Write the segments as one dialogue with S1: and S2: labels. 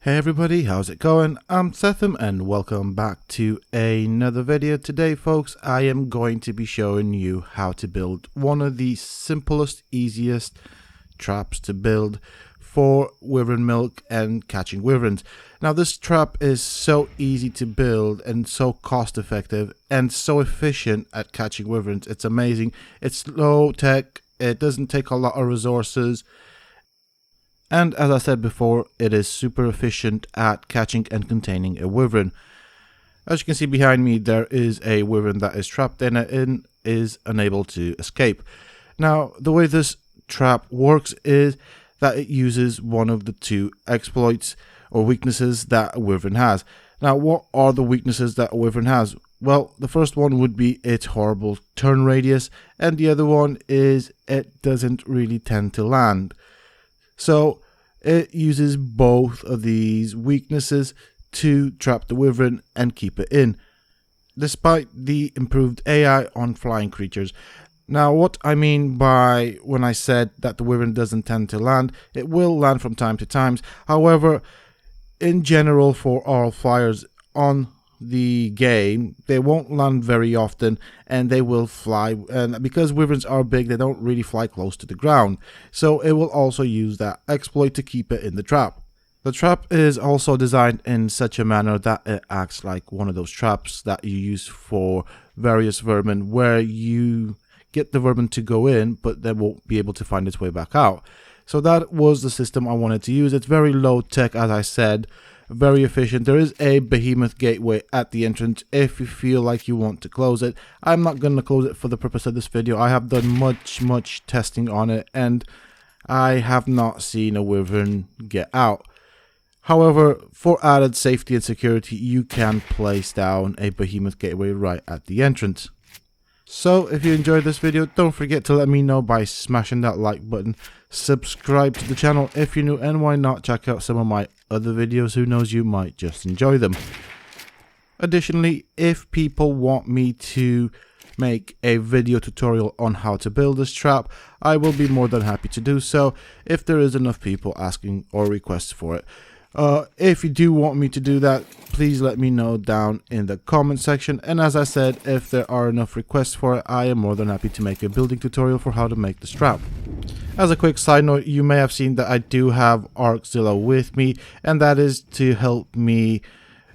S1: Hey everybody, how's it going? I'm Sethum and welcome back to another video. Today folks, I am going to be showing you how to build one of the simplest, easiest traps to build for Wyvern Milk and catching wyverns. Now this trap is so easy to build and so cost effective and so efficient at catching wyverns. It's amazing. It's low tech, it doesn't take a lot of resources. And as I said before, it is super efficient at catching and containing a wyvern. As you can see behind me, there is a wyvern that is trapped in it and is unable to escape. Now, the way this trap works is that it uses one of the two exploits or weaknesses that a wyvern has. Now, what are the weaknesses that a wyvern has? Well, the first one would be its horrible turn radius, and the other one is it doesn't really tend to land. So it uses both of these weaknesses to trap the wyvern and keep it in, despite the improved AI on flying creatures. Now, what I mean by when I said that the wyvern doesn't tend to land, it will land from time to time. However, in general, for all flyers on the game, they won't land very often and they will fly, and because wyverns are big, they don't really fly close to the ground, so it will also use that exploit to keep it in the trap. The trap is also designed in such a manner that it acts like one of those traps that you use for various vermin, where you get the vermin to go in but they won't be able to find its way back out. So that was the system I wanted to use. It's very low tech, as I said, very efficient. There is a behemoth gateway at the entrance if you feel like you want to close it. I'm not going to close it for the purpose of this video. I have done much testing on it and I have not seen a wyvern get out. However, for added safety and security, you can place down a behemoth gateway right at the entrance. So if you enjoyed this video, don't forget to let me know by smashing that like button. Subscribe to the channel if you're new, and why not check out some of my other videos, who knows, you might just enjoy them. Additionally, if people want me to make a video tutorial on how to build this trap, I will be more than happy to do so if there is enough people asking or requests for it. If you do want me to do that, please let me know down in the comment section, and as I said, if there are enough requests for it, I am more than happy to make a building tutorial for how to make this trap. As a quick side note, you may have seen that I do have Arkzilla with me, and that is to help me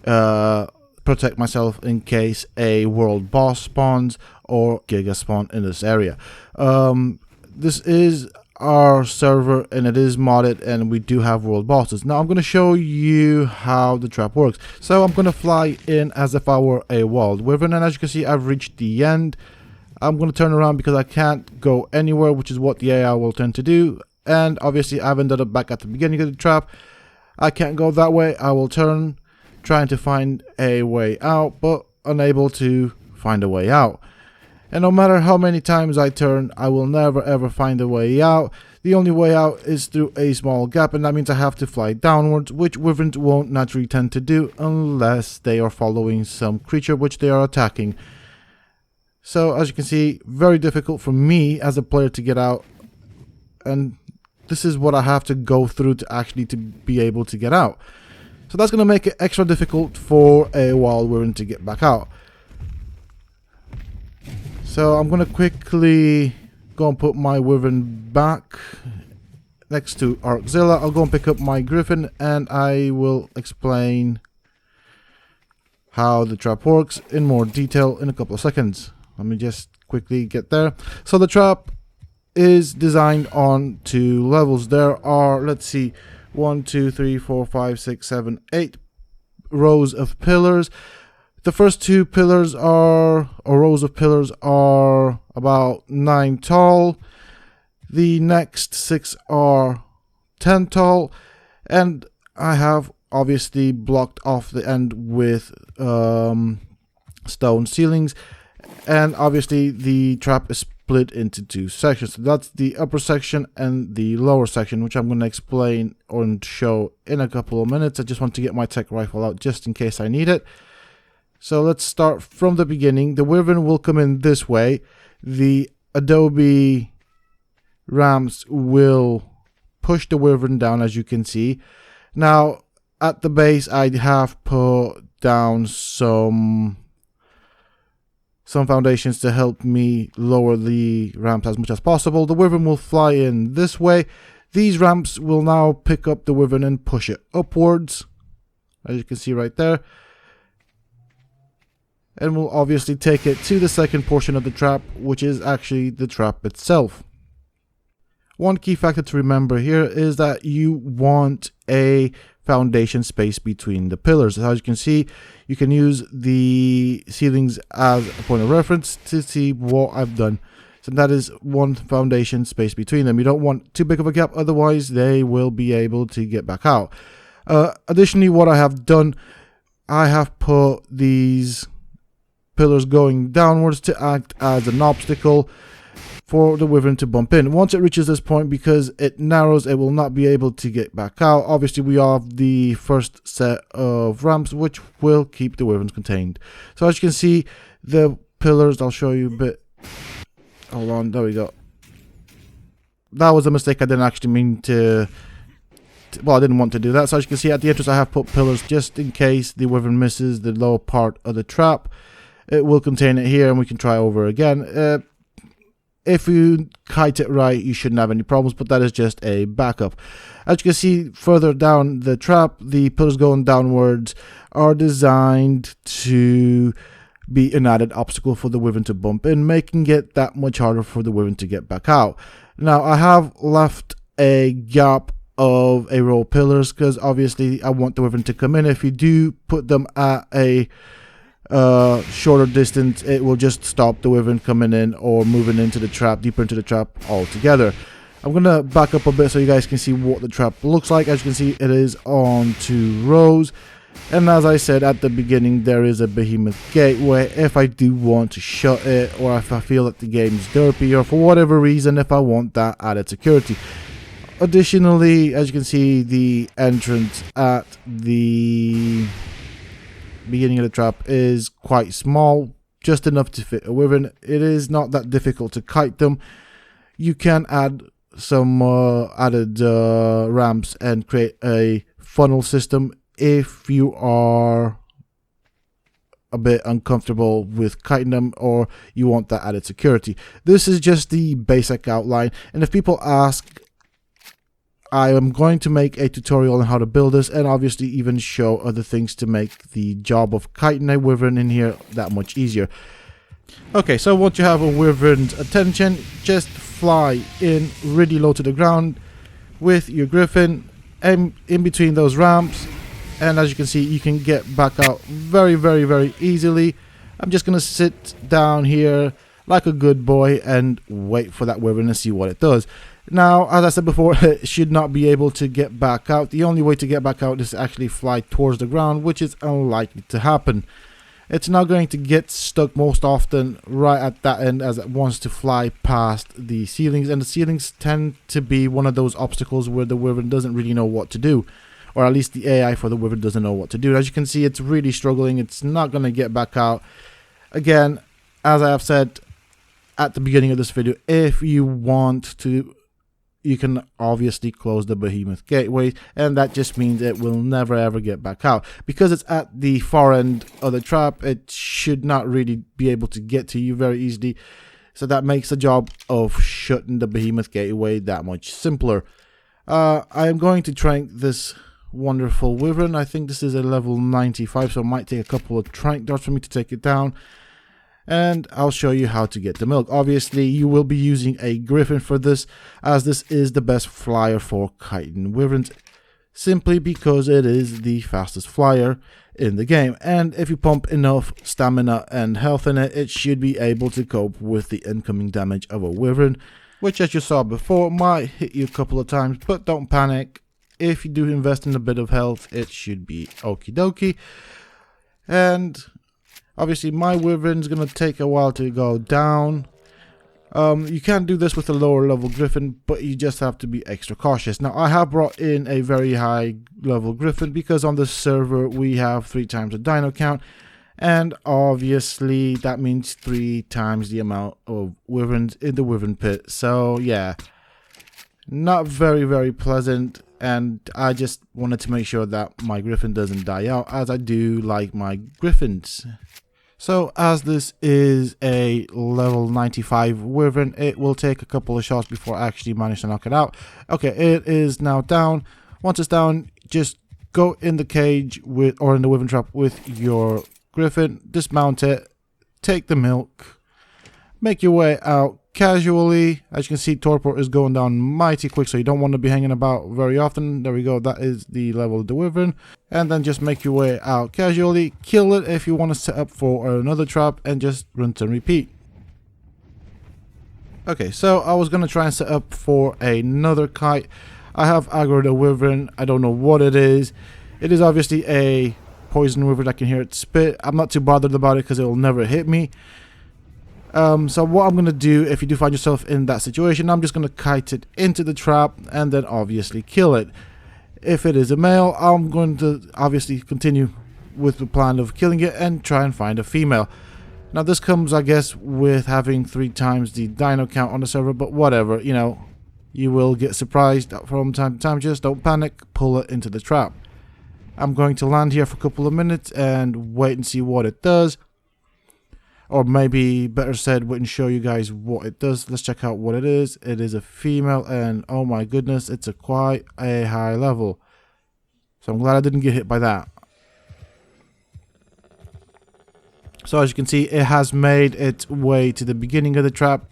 S1: protect myself in case a world boss spawns or giga spawn in this area. This is our server and it is modded, and we do have world bosses. Now I'm going to show you how the trap works. So I'm going to fly in as if I were a wild wyvern, and as you can see, I've reached the end. I'm going to turn around because I can't go anywhere, which is what the AI will tend to do, and obviously I've ended up back at the beginning of the trap. I can't go that way. I will turn, trying to find a way out, but unable to find a way out. And no matter how many times I turn, I will never ever find a way out. The only way out is through a small gap, and that means I have to fly downwards, which wyverns won't naturally tend to do unless they are following some creature which they are attacking. So as you can see, very difficult for me as a player to get out, and this is what I have to go through to actually to be able to get out. So that's going to make it extra difficult for a wild wyvern to get back out. So I'm going to quickly go and put my wyvern back next to Arkzilla. I'll go and pick up my griffin and I will explain how the trap works in more detail in a couple of seconds. Let me just quickly get there. So the trap is designed on 2 levels. There are, let's see, 1, 2, 3, 4, 5, 6, 7, 8 rows of pillars. The first 2 pillars are, or rows of pillars, are about 9 tall. The next 6 are 10 tall, and I have obviously blocked off the end with stone ceilings. And obviously the trap is split into 2 sections. So that's the upper section and the lower section, which I'm going to explain or show in a couple of minutes. I just want to get my tech rifle out just in case I need it. So let's start from the beginning. The wyvern will come in this way. The adobe ramps will push the wyvern down, as you can see. Now, at the base, I have put down some foundations to help me lower the ramps as much as possible. The Wyvern will fly in this way. These ramps will now pick up the Wyvern and push it upwards, as you can see right there. And we'll obviously take it to the second portion of the trap, which is actually the trap itself. One key factor to remember here is that you want a foundation space between the pillars. As you can see, you can use the ceilings as a point of reference to see what I've done. So that is one foundation space between them. You don't want too big of a gap, otherwise they will be able to get back out. Additionally, what I have done, I have put these pillars going downwards to act as an obstacle for the Wyvern to bump in. Once it reaches this point, because it narrows, it will not be able to get back out. Obviously, we have the first set of ramps, which will keep the Wyverns contained. So as you can see, the pillars, I'll show you a bit. Hold on, there we go. That was a mistake. I didn't actually mean to... Well, I didn't want to do that. So as you can see, at the entrance, I have put pillars just in case the Wyvern misses the lower part of the trap. It will contain it here, and we can try over again. If you kite it right, you shouldn't have any problems, but that is just a backup. As you can see further down the trap, the pillars going downwards are designed to be an added obstacle for the Wyvern to bump in, making it that much harder for the Wyvern to get back out. Now, I have left a gap of a row of pillars because obviously I want the Wyvern to come in. If you do put them at a shorter distance, it will just stop the Wyvern coming in or moving into the trap, deeper into the trap altogether. I'm gonna back up a bit so you guys can see what the trap looks like. As you can see, it is on 2 rows, and as I said at the beginning, there is a behemoth gateway if I do want to shut it, or if I feel that the game's derpy, or for whatever reason, if I want that added security. Additionally, as you can see, the entrance at the beginning of the trap is quite small, just enough to fit a Wyvern. It is not that difficult to kite them. You can add some added ramps and create a funnel system if you are a bit uncomfortable with kiting them or you want that added security. This is just the basic outline, and if people ask, I am going to make a tutorial on how to build this, and obviously even show other things to make the job of kiting a Wyvern in here that much easier. Okay, so once you have a Wyvern's attention, just fly in really low to the ground with your Griffin and in between those ramps, and as you can see, you can get back out very, very, very easily. I'm just going to sit down here like a good boy and wait for that Wyvern and see what it does. Now, as I said before, it should not be able to get back out. The only way to get back out is to actually fly towards the ground, which is unlikely to happen. It's not going to get stuck most often right at that end, as it wants to fly past the ceilings, and the ceilings tend to be one of those obstacles where the Wyvern doesn't really know what to do, or at least the AI for the Wyvern doesn't know what to do. As you can see, it's really struggling. It's not going to get back out. Again, as I have said at the beginning of this video, if you want to, you can obviously close the behemoth gateway, and that just means it will never ever get back out. Because it's at the far end of the trap, it should not really be able to get to you very easily, so that makes the job of shutting the behemoth gateway that much simpler. I am going to trank this wonderful Wyvern. I think this is a level 95, so it might take a couple of trank darts for me to take it down. And I'll show you how to get the milk. Obviously, you will be using a Griffin for this, as this is the best flyer for kiting Wyverns, simply because it is the fastest flyer in the game. And if you pump enough stamina and health in it, it should be able to cope with the incoming damage of a Wyvern, which, as you saw before, might hit you a couple of times, but don't panic. If you do invest in a bit of health, it should be okie dokie. And obviously, my Wyvern's going to take a while to go down. You can do this with a lower level Griffin, but you just have to be extra cautious. Now, I have brought in a very high level Griffin because on this server, we have 3 times the dino count. And obviously, that means 3 times the amount of Wyverns in the Wyvern pit. So, yeah. Not very pleasant, and I just wanted to make sure that my griffin doesn't die out, as I do like my griffins. So as this is a level 95 wyvern, it will take a couple of shots before I actually manage to knock it out. Okay, it is now down. Once it's down, just go in the cage with, or in the wyvern trap with your griffin, dismount it, take the milk, make your way out casually. As you can see, torpor is going down mighty quick, so you don't want to be hanging about very often. There we go, that is the level of the wyvern. And then just make your way out casually, kill it if you want to set up for another trap, and just rinse and repeat. Okay, so I was going to try and set up for another kite. I have aggroed a wyvern. I don't know what it is. It is obviously a poison wyvern. I can hear it spit. I'm not too bothered about it because it will never hit me. So what I'm going to do, if you do find yourself in that situation, I'm just going to kite it into the trap and then obviously kill it. If it is a male, I'm going to obviously continue with the plan of killing it and try and find a female. Now this comes, I guess, with having 3 times the dino count on the server, but whatever, you know, you will get surprised from time to time. Just don't panic, pull it into the trap. I'm going to land here for a couple of minutes and wait and see what it does. Or maybe, better said, wait and show you guys what it does. Let's check out what it is. It is a female, and oh my goodness, it's quite a high level. So I'm glad I didn't get hit by that. So as you can see, it has made its way to the beginning of the trap.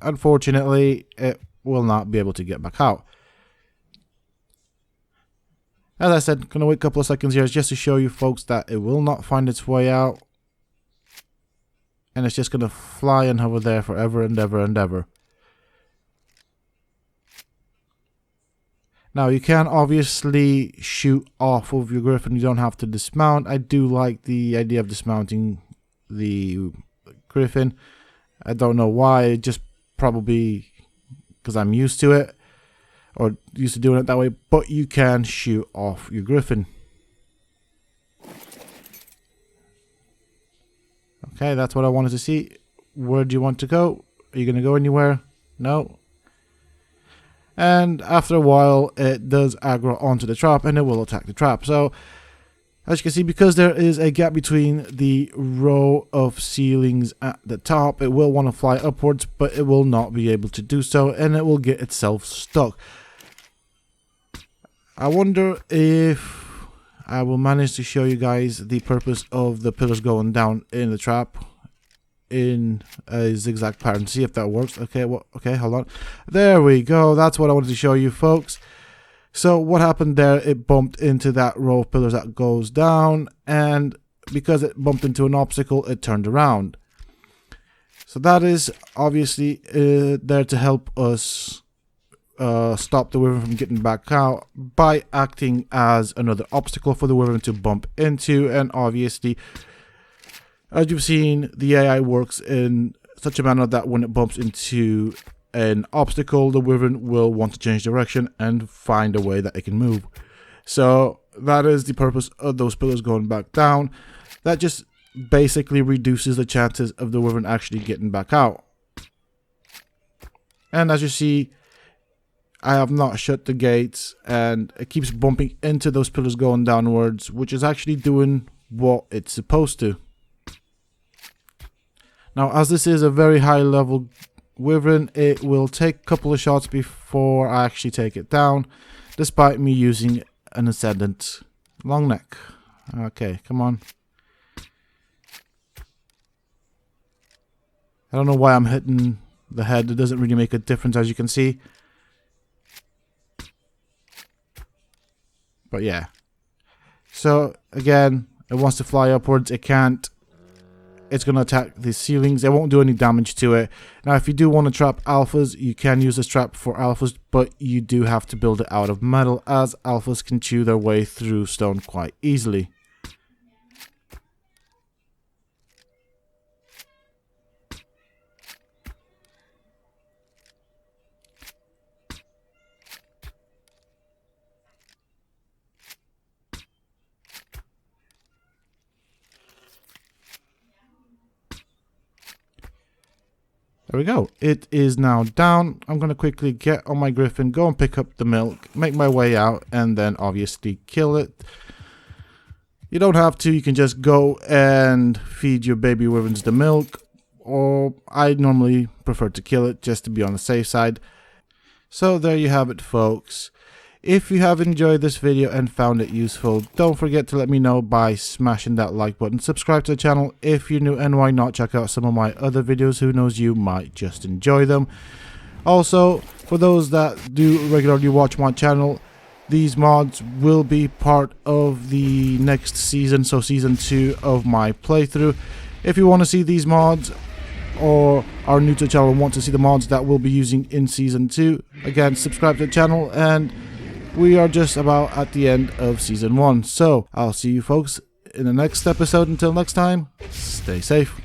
S1: Unfortunately, it will not be able to get back out. As I said, gonna wait a couple of seconds here just to show you folks that it will not find its way out. And it's just going to fly and hover there forever and ever and ever. Now you can obviously shoot off of your griffin. You don't have to dismount. I do like the idea of dismounting the griffin. I don't know why. Just probably because I'm used to it. Or used to doing it that way. But you can shoot off your griffin. Okay, that's what I wanted to see. Where do you want to go? Are you going to go anywhere? No. And after a while, it does aggro onto the trap and it will attack the trap. So, as you can see, because there is a gap between the row of ceilings at the top, it will want to fly upwards, but it will not be able to do so, and it will get itself stuck. I wonder if I will manage to show you guys the purpose of the pillars going down in the trap in a zigzag pattern. See if that works. Okay, okay, hold on. There we go. That's what I wanted to show you, folks. So what happened there, it bumped into that row of pillars that goes down, and because it bumped into an obstacle, it turned around. So that is obviously there to help us stop the wyvern from getting back out by acting as another obstacle for the wyvern to bump into. And obviously, as you've seen, the AI works in such a manner that when it bumps into an obstacle, the wyvern will want to change direction and find a way that it can move. So that is the purpose of those pillars going back down. That just basically reduces the chances of the wyvern actually getting back out. And as you see, I have not shut the gates, and it keeps bumping into those pillars going downwards, which is actually doing what it's supposed to. Now, as this is a very high level wyvern, it will take a couple of shots before I actually take it down, despite me using an ascendant long neck. Okay, come on. I don't know why I'm hitting the head. It doesn't really make a difference, as you can see. But yeah. So again, it wants to fly upwards. It can't. It's going to attack the ceilings. It won't do any damage to it. Now, if you do want to trap alphas, you can use this trap for alphas, but you do have to build it out of metal, as alphas can chew their way through stone quite easily. There we go. It is now down. I'm going to quickly get on my griffin, go and pick up the milk, make my way out, and then obviously kill it. You don't have to. You can just go and feed your baby wyverns the milk. Or I normally prefer to kill it just to be on the safe side. So there you have it, folks. If you have enjoyed this video and found it useful, don't forget to let me know by smashing that like button. Subscribe to the channel if you're new, and why not check out some of my other videos. Who knows, you might just enjoy them. Also, for those that do regularly watch my channel, these mods will be part of the next season, so season 2 of my playthrough. If you want to see these mods, or are new to the channel and want to see the mods that we'll be using in season 2, again, subscribe to the channel, and we are just about at the end of season 1. So I'll see you folks in the next episode. Until next time, stay safe.